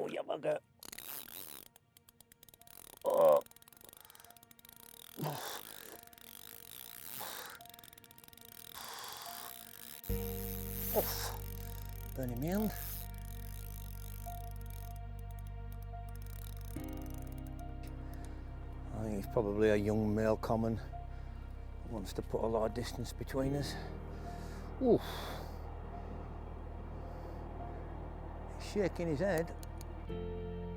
Oh, you bugger. Oh. Oof. Burning me hand. I think he's probably a young male common who wants to put a lot of distance between us. Oof. He's shaking his head.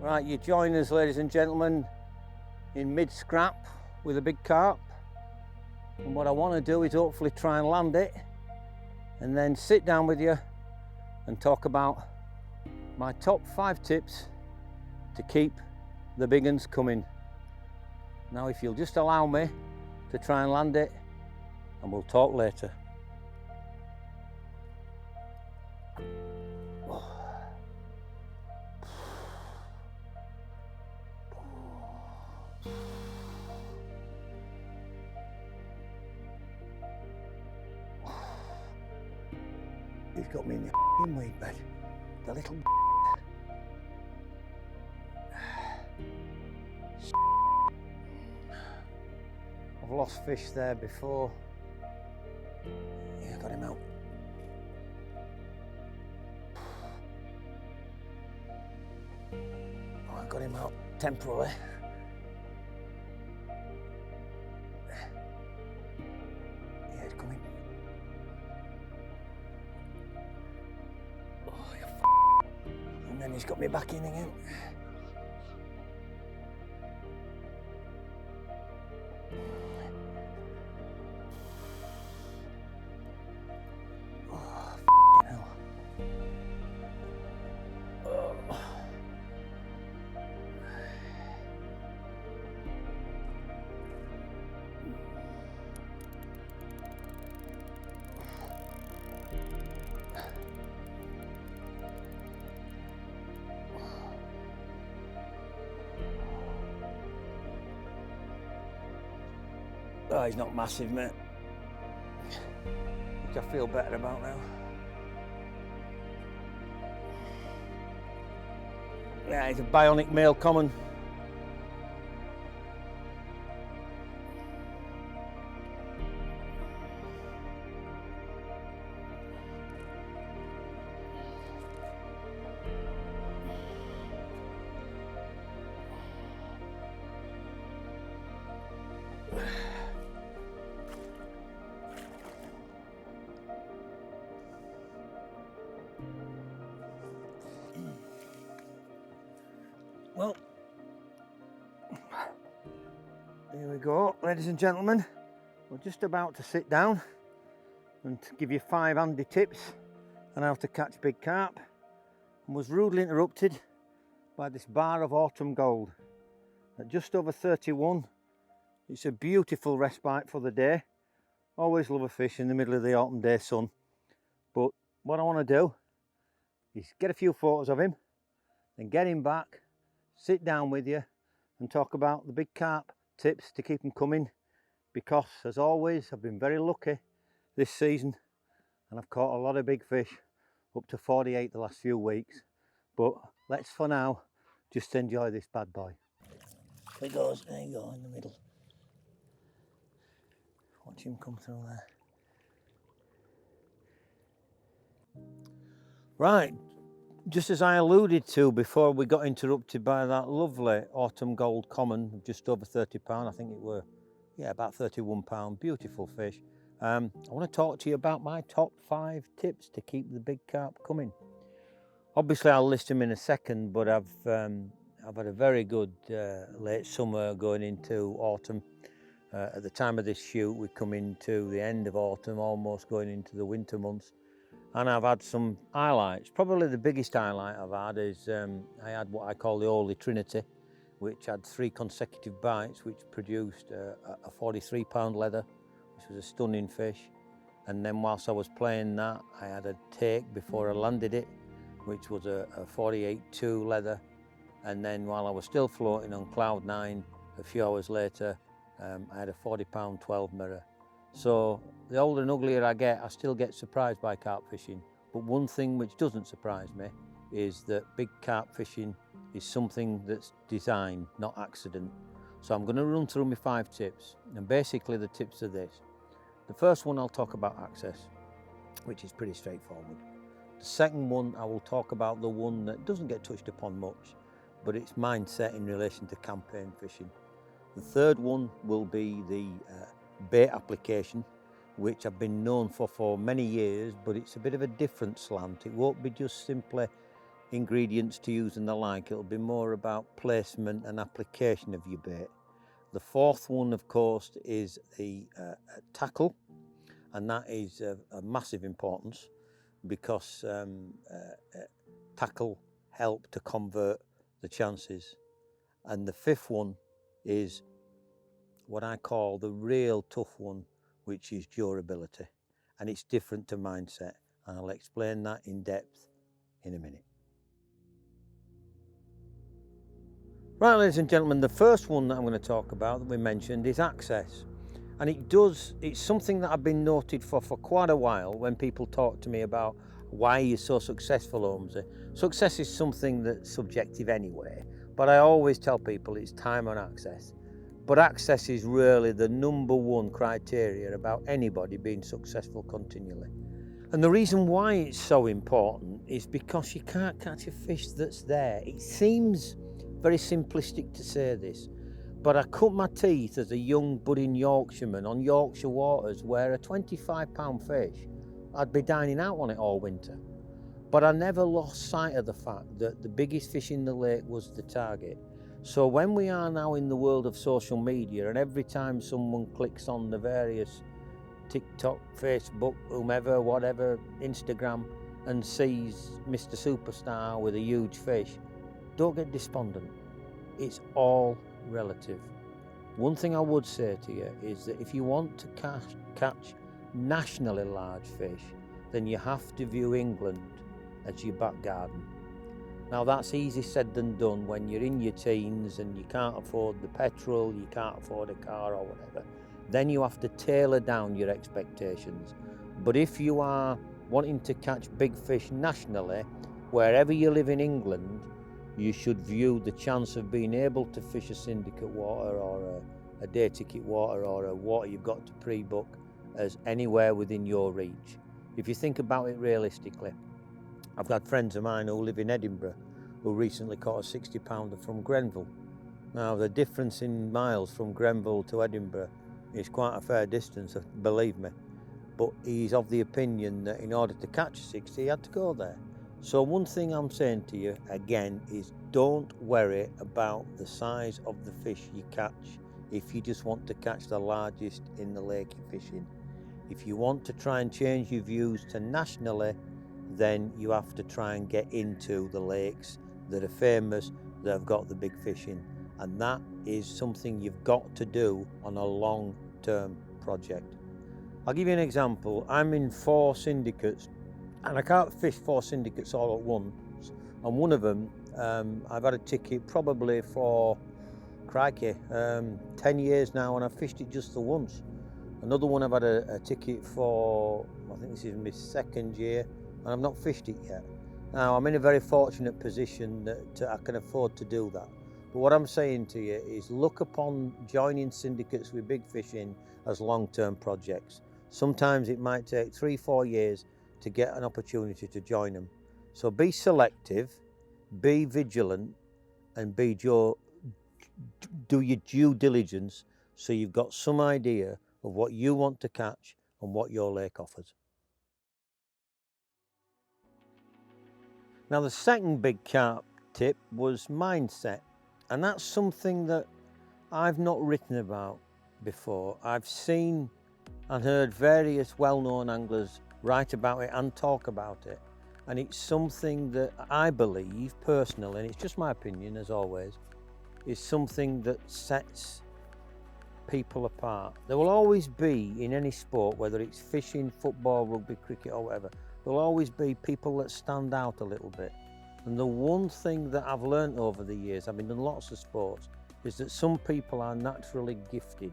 Right, you join us, ladies and gentlemen, in mid-scrap with a big carp. And what I want to do is hopefully try and land it and then sit down with you and talk about my top 5 tips to keep the big uns coming. Now, if you'll just allow me to try and land it, and we'll talk later. He's got me in the f***ing weed bed. The little I've lost fish there before. Yeah, got him out. Oh, I got him out temporarily. Yeah, he's coming. Oh, you f***. And then he's got me back in again. Oh, he's not massive, mate. Which I feel better about now. Yeah, he's a bionic male common. Well, here we go, ladies and gentlemen. We're just about to sit down and give you 5 handy tips on how to catch big carp, and was rudely interrupted by this bar of autumn gold at just over 31. It's a beautiful respite for the day. Always love a fish in the middle of the autumn day sun. But what I want to do is get a few photos of him, then get him back, sit down with you and talk about the big carp tips to keep them coming, because as always I've been very lucky this season and I've caught a lot of big fish, up to 48 the last few weeks. But let's for now just enjoy this bad boy. There he goes, there you go, in the middle. Watch him come through there. Right, just as I alluded to before we got interrupted by that lovely autumn gold common of just over 30 pound, I think it were, yeah, about 31 pound, beautiful fish. I want to talk to you about my top 5 tips to keep the big carp coming. Obviously I'll list them in a second, but I've had a very good late summer going into autumn. At the time of this shoot we come into the end of autumn, almost going into the winter months. And I've had some highlights. Probably the biggest highlight I've had is I had what I call the Holy Trinity, which had 3 consecutive bites, which produced a 43 pound leather, which was a stunning fish. And then whilst I was playing that, I had a take before I landed it, which was a 48.2 leather. And then while I was still floating on cloud 9, a few hours later, I had a 40 pound 12 mirror. So the older and uglier I get, I still get surprised by carp fishing. But one thing which doesn't surprise me is that big carp fishing is something that's design, not accident. So I'm going to run through my 5 tips, and basically the tips are this. The first one, I'll talk about access, which is pretty straightforward. The second one, I will talk about the one that doesn't get touched upon much, but it's mindset in relation to campaign fishing. The third one will be the bait application, which I've been known for many years, but it's a bit of a different slant. It won't be just simply ingredients to use and the like. It'll be more about placement and application of your bait. The fourth one, of course, is the tackle, and that is a massive importance, because tackle help to convert the chances. And the fifth one is what I call the real tough one, which is durability, and it's different to mindset, and I'll explain that in depth in a minute. Right, ladies and gentlemen, the first one that I'm going to talk about that we mentioned is access. And it's something that I've been noted for quite a while when people talk to me about why you're so successful, Holmesy. Success is something that's subjective anyway, but I always tell people it's time and access. But access is really the number one criteria about anybody being successful continually. And the reason why it's so important is because you can't catch a fish that's there. It seems very simplistic to say this, but I cut my teeth as a young budding Yorkshireman on Yorkshire waters where a 25-pound fish, I'd be dining out on it all winter. But I never lost sight of the fact that the biggest fish in the lake was the target. So when we are now in the world of social media, and every time someone clicks on the various TikTok, Facebook, whomever, whatever, Instagram, and sees Mr. Superstar with a huge fish, don't get despondent. It's all relative. One thing I would say to you is that if you want to catch nationally large fish, then you have to view England as your back garden. Now that's easy said than done when you're in your teens and you can't afford the petrol, you can't afford a car or whatever. Then you have to tailor down your expectations. But if you are wanting to catch big fish nationally, wherever you live in England, you should view the chance of being able to fish a syndicate water or a day ticket water or a water you've got to pre-book as anywhere within your reach. If you think about it realistically, I've had friends of mine who live in Edinburgh who recently caught a 60-pounder from Grenville. Now the difference in miles from Grenville to Edinburgh is quite a fair distance, believe me, but he's of the opinion that in order to catch a 60 he had to go there. So one thing I'm saying to you again is don't worry about the size of the fish you catch if you just want to catch the largest in the lake you're fishing. If you want to try and change your views to nationally, then you have to try and get into the lakes that are famous, that have got the big fish in. And that is something you've got to do on a long-term project. I'll give you an example. I'm in 4 syndicates, and I can't fish 4 syndicates all at once. On one of them, I've had a ticket probably for, 10 years now, and I've fished it just the once. Another one I've had a ticket for, I think this is my 2nd year, and I've not fished it yet. Now, I'm in a very fortunate position that I can afford to do that. But what I'm saying to you is look upon joining syndicates with big fish in as long-term projects. Sometimes it might take 3-4 years to get an opportunity to join them. So be selective, be vigilant, and do your due diligence so you've got some idea of what you want to catch and what your lake offers. Now the second big carp tip was mindset, and that's something that I've not written about before. I've seen and heard various well-known anglers write about it and talk about it, and it's something that I believe personally, and it's just my opinion as always, is something that sets people apart. There will always be, in any sport, whether it's fishing, football, rugby, cricket or whatever, there'll always be people that stand out a little bit. And the one thing that I've learned over the years, I've been in lots of sports, is that some people are naturally gifted.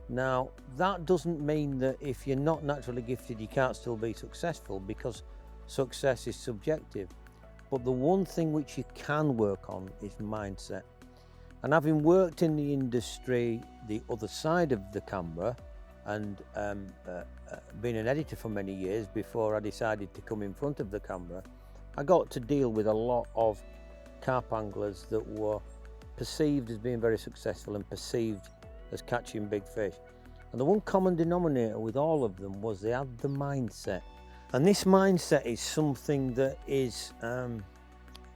Now, that doesn't mean that if you're not naturally gifted, you can't still be successful, because success is subjective. But the one thing which you can work on is mindset. And having worked in the industry, the other side of the camera, and been an editor for many years before I decided to come in front of the camera, I got to deal with a lot of carp anglers that were perceived as being very successful and perceived as catching big fish. And the one common denominator with all of them was they had the mindset. And this mindset is something that is,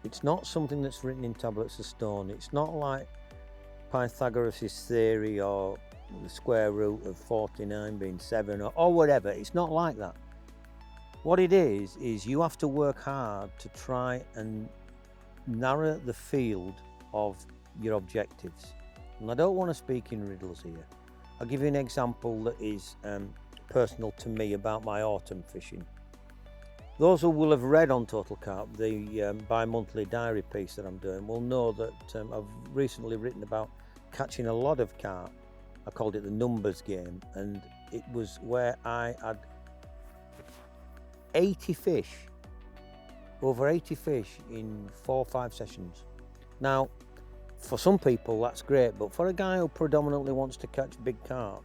it's not something that's written in tablets of stone. It's not like Pythagoras' theory or the square root of 49 being 7 or whatever. It's not like that. What it is you have to work hard to try and narrow the field of your objectives. And I don't want to speak in riddles here. I'll give you an example that is personal to me about my autumn fishing. Those who will have read on Total Carp, the bi-monthly diary piece that I'm doing, will know that I've recently written about catching a lot of carp. I called it the numbers game, and it was where I had 80 fish, over 80 fish in 4 or 5 sessions. Now, for some people that's great, but for a guy who predominantly wants to catch big carp,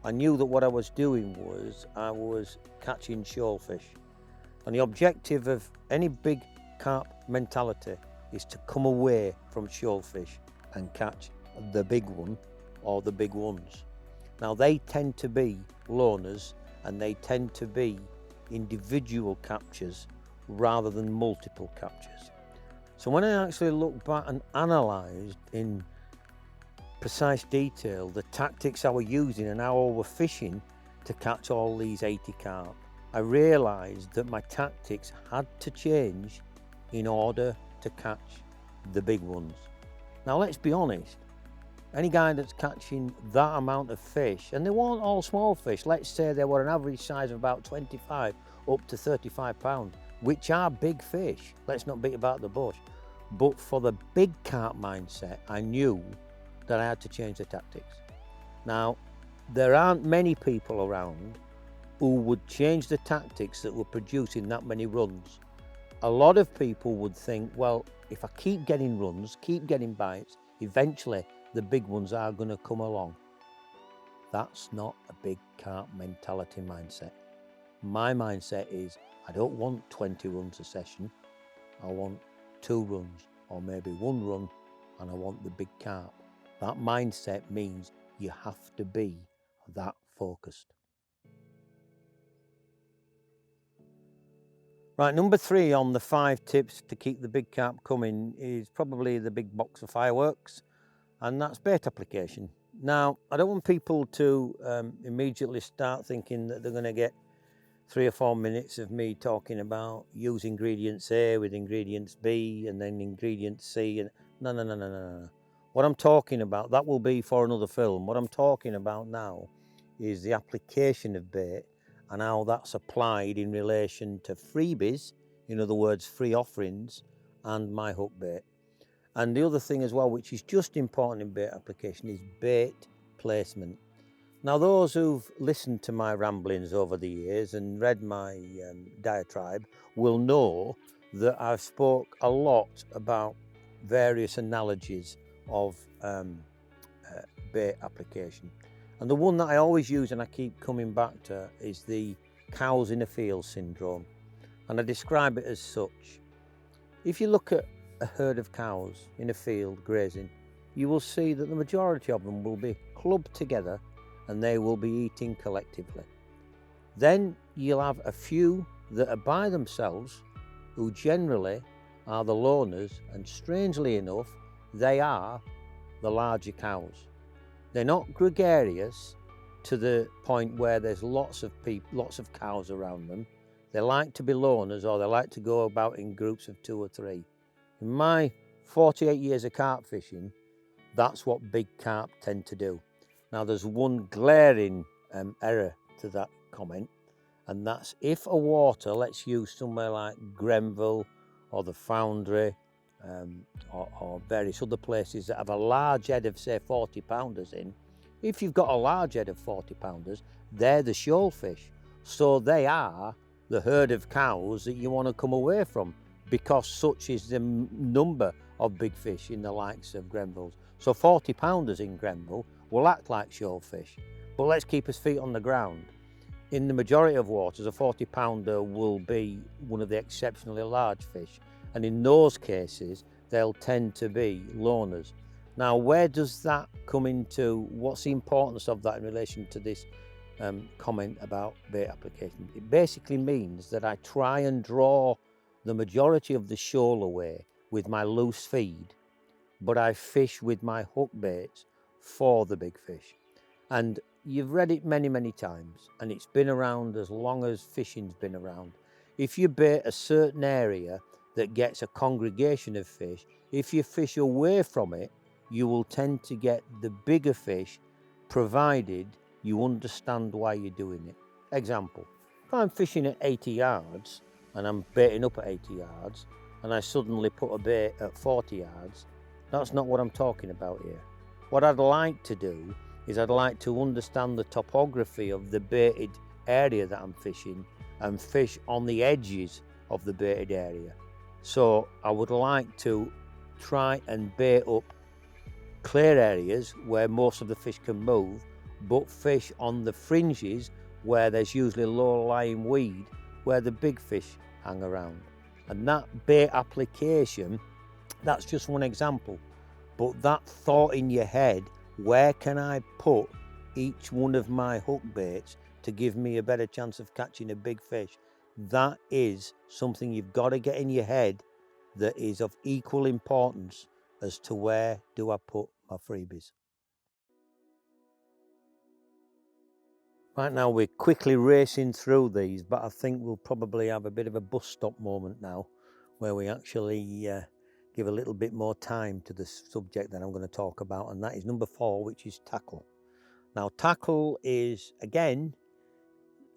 I knew that what I was doing was I was catching shoal fish. And the objective of any big carp mentality is to come away from shoal fish and catch the big one or the big ones. Now they tend to be loners and they tend to be individual captures rather than multiple captures. So when I actually looked back and analysed in precise detail the tactics I were using and how I were fishing to catch all these 80 carp, I realised that my tactics had to change in order to catch the big ones. Now let's be honest, any guy that's catching that amount of fish, and they weren't all small fish, let's say they were an average size of about 25 up to 35 pounds, which are big fish, let's not beat about the bush. But for the big carp mindset, I knew that I had to change the tactics. Now, there aren't many people around who would change the tactics that were producing that many runs. A lot of people would think, well, if I keep getting runs, keep getting bites, eventually the big ones are going to come along. That's not a big carp mentality mindset. My mindset is, I don't want 20 runs a session. I want 2 runs or maybe 1 run, and I want the big carp. That mindset means you have to be that focused. Right, number 3 on the 5 tips to keep the big carp coming is probably the big box of fireworks, and that's bait application. Now, I don't want people to immediately start thinking that they're going to get 3 or 4 minutes of me talking about use ingredients A with ingredients B and then ingredients C. And no. What I'm talking about, that will be for another film. What I'm talking about now is the application of bait and how that's applied in relation to freebies, in other words, free offerings, and my hook bait. And the other thing as well, which is just important in bait application, is bait placement. Now, those who've listened to my ramblings over the years and read my diatribe will know that I've spoke a lot about various analogies of bait application. And the one that I always use and I keep coming back to is the cows in a field syndrome. And I describe it as such. If you look at a herd of cows in a field grazing, you will see that the majority of them will be clubbed together and they will be eating collectively. Then you'll have a few that are by themselves, who generally are the loners, and strangely enough, they are the larger cows. They're not gregarious to the point where there's lots of cows around them. They like to be loners, or they like to go about in groups of 2 or 3. In my 48 years of carp fishing, that's what big carp tend to do. Now, there's one glaring error to that comment, and that's if a water, let's use somewhere like Grenville or the Foundry or various other places that have a large head of, say, 40 pounders in, if you've got a large head of 40 pounders, they're the shoal fish. So they are the herd of cows that you want to come away from. because such is the number of big fish in the likes of Grenvilles. So 40 pounders in Grenville will act like shoal fish, but let's keep his feet on the ground. In the majority of waters, a 40 pounder will be one of the exceptionally large fish, and in those cases they'll tend to be loners. Now, where does that come into, what's the importance of that in relation to this comment about bait application? It basically means that I try and draw the majority of the shoal away with my loose feed, but I fish with my hook baits for the big fish. And you've read it many, many times, and it's been around as long as fishing's been around. If you bait a certain area that gets a congregation of fish, if you fish away from it, you will tend to get the bigger fish, provided you understand why you're doing it. Example, if I'm fishing at 80 yards and I'm baiting up at 80 yards and I suddenly put a bait at 40 yards, that's not what I'm talking about here. What I'd like to do is I'd like to understand the topography of the baited area that I'm fishing and fish on the edges of the baited area. So I would like to try and bait up clear areas where most of the fish can move, but fish on the fringes where there's usually low-lying weed where the big fish hang around. And that bait application, that's just one example, but that thought in your head, where can I put each one of my hook baits to give me a better chance of catching a big fish? That is something you've got to get in your head that is of equal importance as to where do I put my freebies. Right now we're quickly racing through these, but I think we'll probably have a bit of a bus stop moment now where we actually give a little bit more time to the subject that I'm going to talk about, and that is number 4, which is tackle. Now, tackle is, again,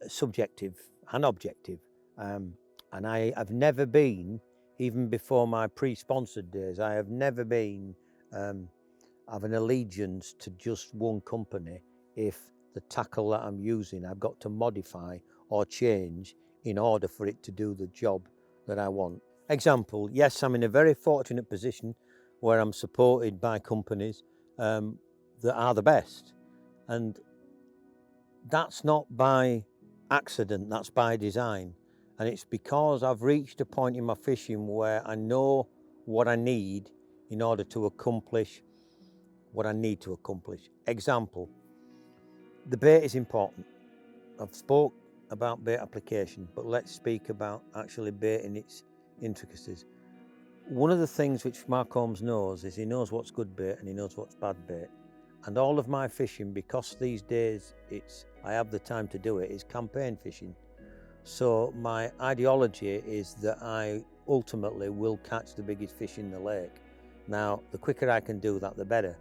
subjective and objective, and I have never been, even before my pre-sponsored days, I have never been have an allegiance to just one company if the tackle that I'm using I've got to modify or change in order for it to do the job that I want. Example, yes, I'm in a very fortunate position where I'm supported by companies that are the best, and that's not by accident, that's by design. And it's because I've reached a point in my fishing where I know what I need in order to accomplish what I need to accomplish. Example, the bait is important. I've spoke about bait application, but let's speak about actually bait in its intricacies. One of the things which Mark Holmes knows is he knows what's good bait and he knows what's bad bait. And all of my fishing, because these days I have the time to do it, is campaign fishing. So my ideology is that I ultimately will catch the biggest fish in the lake. Now, the quicker I can do that, the better.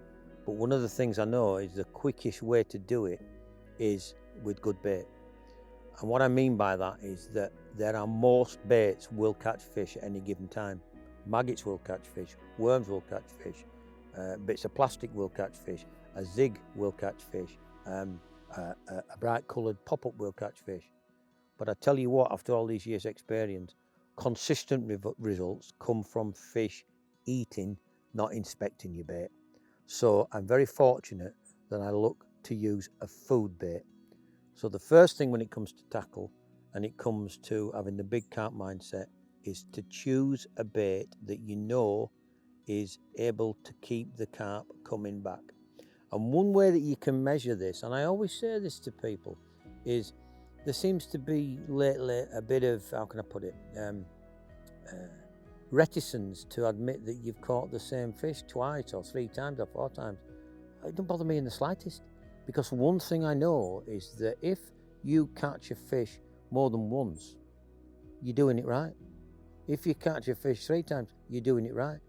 But one of the things I know is the quickest way to do it is with good bait. And what I mean by that is that there are most baits will catch fish at any given time. Maggots will catch fish, worms will catch fish, bits of plastic will catch fish, a zig will catch fish, a bright coloured pop-up will catch fish. But I tell you what, after all these years' experience, consistent results come from fish eating, not inspecting your bait. So I'm very fortunate that I look to use a food bait. So the first thing when it comes to tackle, and it comes to having the big carp mindset, is to choose a bait that you know is able to keep the carp coming back. And one way that you can measure this, and I always say this to people, is there seems to be lately a bit of, how can I put it, reticence to admit that you've caught the same fish twice or 3 times or 4 times. It don't bother me in the slightest, because one thing I know is that if you catch a fish more than once, you're doing it right. If you catch a fish 3 times, you're doing it right.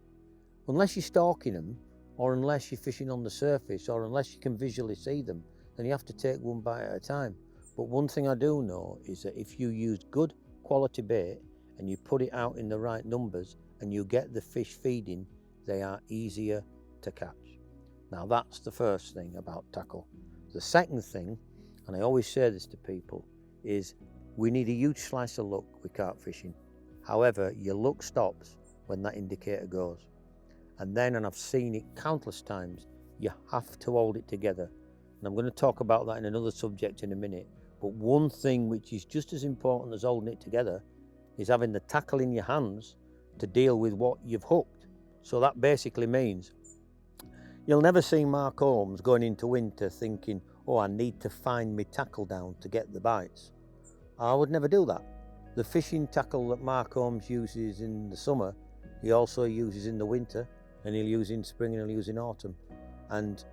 Unless you're stalking them, or unless you're fishing on the surface, or unless you can visually see them, then you have to take one bite at a time. But one thing I do know is that if you use good quality bait and you put it out in the right numbers and you get the fish feeding, they are easier to catch. Now that's the first thing about tackle. The second thing, and I always say this to people, is we need a huge slice of luck with carp fishing. However, your luck stops when that indicator goes. And then, and I've seen it countless times, you have to hold it together. And I'm going to talk about that in another subject in a minute. But one thing which is just as important as holding it together is having the tackle in your hands to deal with what you've hooked. So that basically means you'll never see Mark Holmes going into winter thinking, oh, I need to find my tackle down to get the bites. I would never do that. The fishing tackle that Mark Holmes uses in the summer, he also uses in the winter, and he'll use in spring and he'll use in autumn. And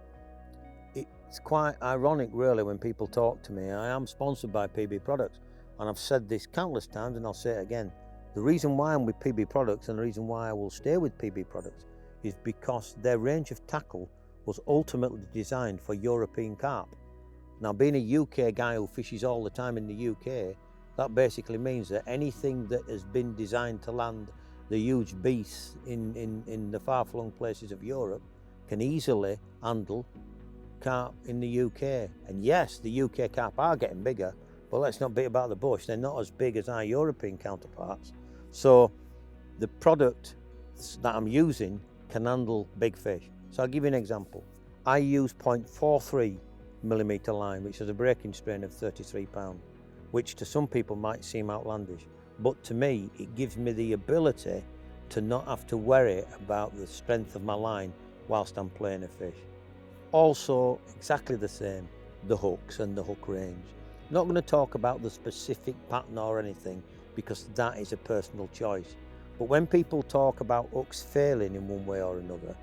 it's quite ironic, really, when people talk to me. I am sponsored by PB Products, and I've said this countless times, and I'll say it again. The reason why I'm with PB Products and the reason why I will stay with PB Products is because their range of tackle was ultimately designed for European carp. Now, being a UK guy who fishes all the time in the UK, that basically means that anything that has been designed to land the huge beasts in the far-flung places of Europe can easily handle carp in the UK. And yes, the UK carp are getting bigger, but let's not beat about the bush. They're not as big as our European counterparts. So the product that I'm using can handle big fish. So I'll give you an example. I use 0.43 millimeter line, which is a breaking strain of 33 pound, which to some people might seem outlandish, but to me, it gives me the ability to not have to worry about the strength of my line whilst I'm playing a fish. Also, exactly the same, the hooks and the hook range. I'm not going to talk about the specific pattern or anything because that is a personal choice. But when people talk about hooks failing in one way or another,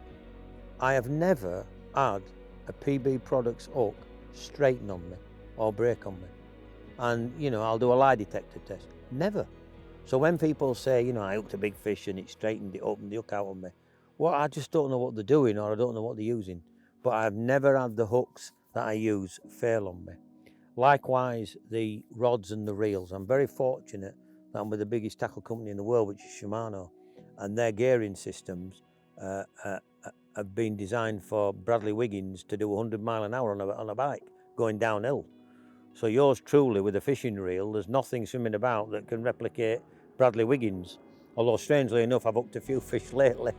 I have never had a PB Products hook straighten on me or break on me. And, you know, I'll do a lie detector test. Never. So when people say, you know, I hooked a big fish and it straightened it up and the hook out on me, well, I just don't know what they're doing or I don't know what they're using. But I've never had the hooks that I use fail on me. Likewise, the rods and the reels. I'm very fortunate that I'm with the biggest tackle company in the world, which is Shimano, and their gearing systems have been designed for Bradley Wiggins to do 100 mile an hour on a bike going downhill. So yours truly with a fishing reel, there's nothing swimming about that can replicate Bradley Wiggins. Although strangely enough, I've hooked a few fish lately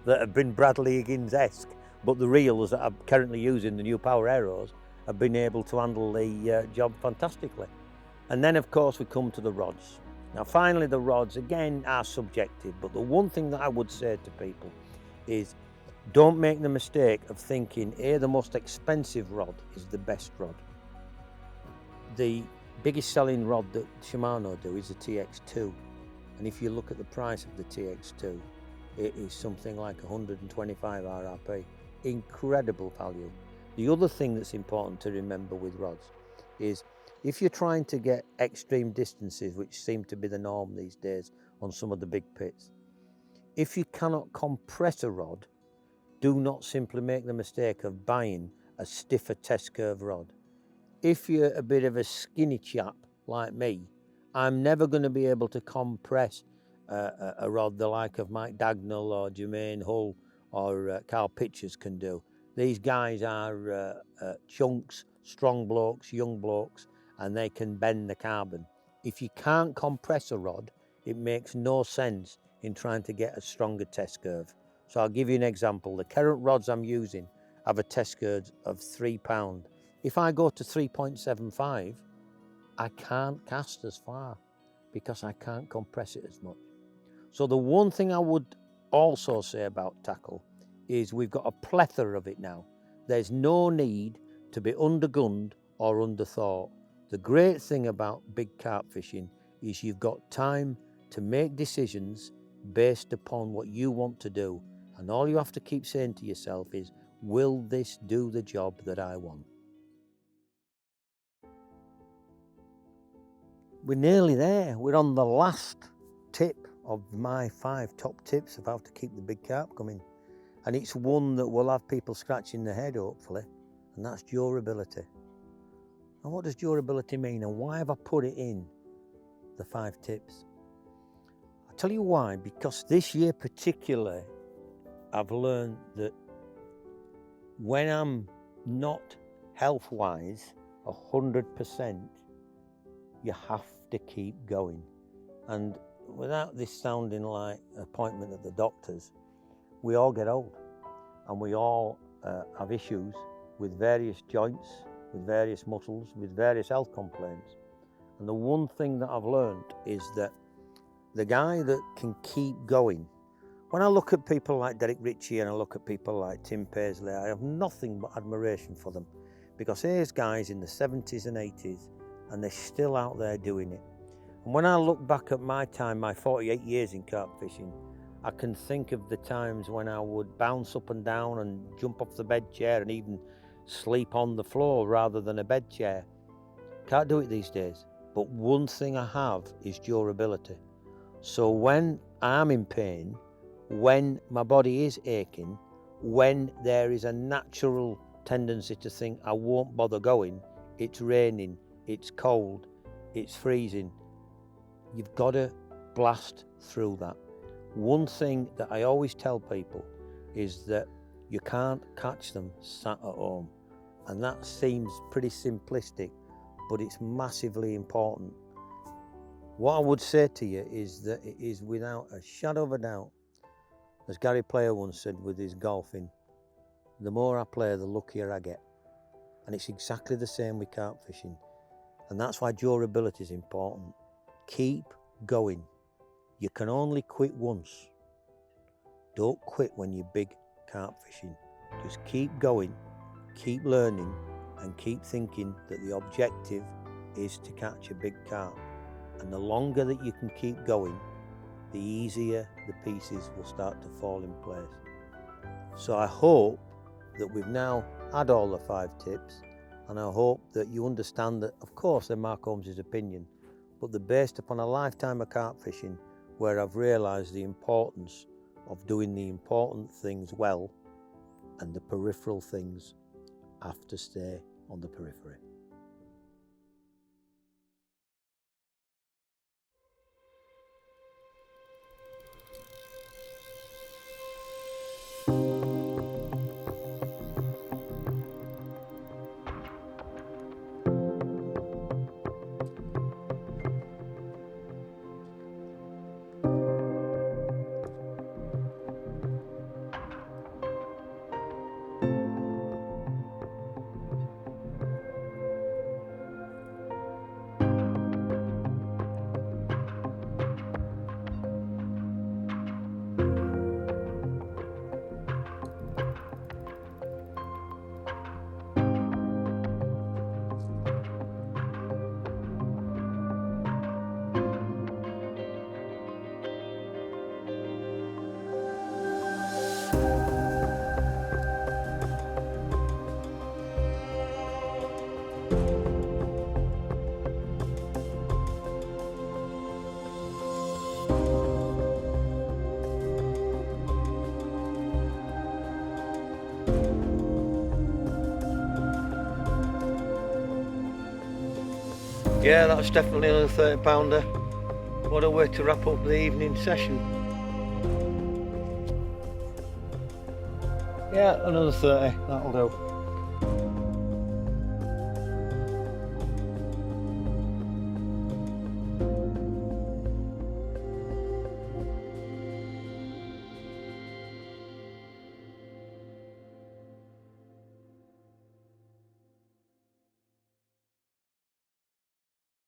that have been Bradley Wiggins-esque, but the reels that I'm currently using, the new Power Arrows, have been able to handle the job fantastically. And then of course we come to the rods. Now finally the rods again are subjective, but the one thing that I would say to people is don't make the mistake of thinking the most expensive rod is the best rod. The biggest selling rod that Shimano do is the TX2, and if you look at the price of the TX2, it is something like 125 RRP. Incredible value. The other thing that's important to remember with rods is if you're trying to get extreme distances, which seem to be the norm these days on some of the big pits, if you cannot compress a rod, do not simply make the mistake of buying a stiffer test curve rod. If you're a bit of a skinny chap like me, I'm never going to be able to compress a rod the like of Mike Dagnall or Jermaine Hull or Carl Pitchers can do. These guys are chunks, strong blokes, young blokes, and they can bend the carbon. If you can't compress a rod, it makes no sense in trying to get a stronger test curve. So I'll give you an example. The current rods I'm using have a test curve of 3 pound. If I go to 3.75, I can't cast as far because I can't compress it as much. So the one thing I would also say about tackle is we've got a plethora of it now. There's no need to be undergunned or underthought. The great thing about big carp fishing is you've got time to make decisions based upon what you want to do. And all you have to keep saying to yourself is, will this do the job that I want? We're nearly there. We're on the last tip of my 5 top tips of how to keep the big carp coming. And it's one that will have people scratching their head, hopefully, and that's durability. And what does durability mean, and why have I put it in the 5 tips? I'll tell you why, because this year particularly, I've learned that when I'm not health-wise 100%, you have to keep going. And without this sounding like an appointment at the doctor's, we all get old, and we all have issues with various joints, with various muscles, with various health complaints. And the one thing that I've learned is that the guy that can keep going, when I look at people like Derek Ritchie and I look at people like Tim Paisley, I have nothing but admiration for them, because here's guys in the 70s and 80s and they're still out there doing it. And when I look back at my time, my 48 years in carp fishing, I can think of the times when I would bounce up and down and jump off the bed chair and even sleep on the floor rather than a bed chair. Can't do it these days. But one thing I have is durability. So when I'm in pain, when my body is aching, when there is a natural tendency to think I won't bother going, it's raining, it's cold, it's freezing, you've got to blast through that. One thing that I always tell people is that you can't catch them sat at home. And that seems pretty simplistic, but it's massively important. What I would say to you is that it is without a shadow of a doubt, as Gary Player once said with his golfing, the more I play, the luckier I get. And it's exactly the same with carp fishing. And that's why durability is important. Keep going. You can only quit once. Don't quit when you're big carp fishing. Just keep going, keep learning, and keep thinking that the objective is to catch a big carp. And the longer that you can keep going, the easier the pieces will start to fall in place. So I hope that we've now had all the 5 tips, and I hope that you understand that, of course, they're Mark Holmes' opinion, but they're based upon a lifetime of carp fishing where I've realised the importance of doing the important things well, and the peripheral things have to stay on the periphery. Yeah, that's definitely another 30 pounder. What a way to wrap up the evening session. Yeah, another 30, that'll do.